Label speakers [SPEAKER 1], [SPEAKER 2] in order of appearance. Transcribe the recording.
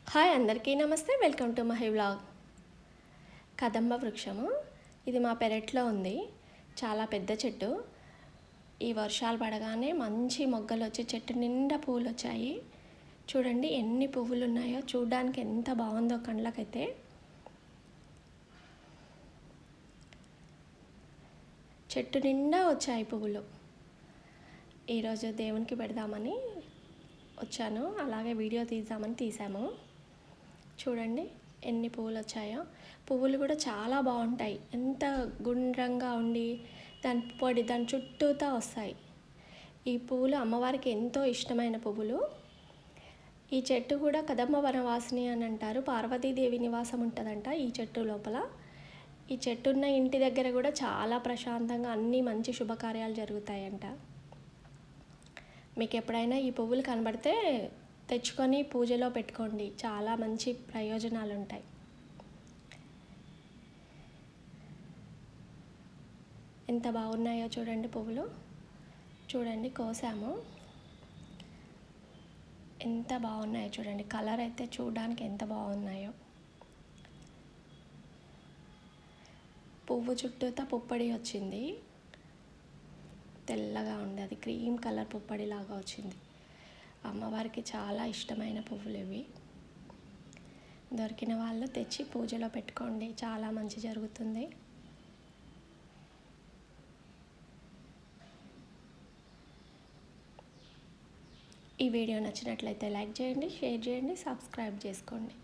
[SPEAKER 1] Hi అందరికీ నమస్తే. Welcome to my vlog. కదంబ వృక్షము ఇది మా పెరట్లో ఉంది. చాలా పెద్ద చెట్టు. ఈ వర్షాలు పడగానే మంచి మొగ్గలు వచ్చి చెట్టు నిండా పువ్వులు వచ్చాయి. చూడండి ఎన్ని పువ్వులు ఉన్నాయో, చూడడానికి ఎంత బాగుందో కళ్ళకైతే. చెట్టు నిండా వచ్చాయి పువ్వులు. ఈరోజు దేవునికి పెడదామని వచ్చాను, అలాగే వీడియో తీద్దామని తీసాము. చూడండి ఎన్ని పువ్వులు వచ్చాయో. పువ్వులు కూడా చాలా బాగుంటాయి, ఎంత గుండ్రంగా ఉండి దాని చుట్టూతా వస్తాయి. ఈ పువ్వులు అమ్మవారికి ఎంతో ఇష్టమైన పువ్వులు. ఈ చెట్టు కూడా కదంబ వనవాసిని అని అంటారు. పార్వతీదేవి నివాసం ఉంటుందంట ఈ చెట్టు లోపల. ఈ చెట్టు ఉన్న ఇంటి దగ్గర కూడా చాలా ప్రశాంతంగా అన్ని మంచి శుభకార్యాలు జరుగుతాయంట. మీకు ఎప్పుడైనా ఈ పువ్వులు కనబడితే తెచ్చుకొని పూజలో పెట్టుకోండి, చాలా మంచి ప్రయోజనాలు ఉంటాయి. ఎంత బాగున్నాయో చూడండి పువ్వులు. చూడండి కోసాము, ఎంత బాగున్నాయో చూడండి. కలర్ అయితే చూడడానికి ఎంత బాగున్నాయో. పువ్వు చుట్టూతా పుప్పొడి వచ్చింది, తెల్లగా ఉంది, అది క్రీమ్ కలర్ పుప్పొడి లాగా వచ్చింది. అమ్మవారికి చాలా ఇష్టమైన పువ్వులు ఇవి. దొరికిన వాళ్ళు తెచ్చి పూజలో పెట్టుకోండి, చాలా మంచి జరుగుతుంది. ఈ వీడియో నచ్చినట్లయితే లైక్ చేయండి, షేర్ చేయండి, సబ్స్క్రైబ్ చేసుకోండి.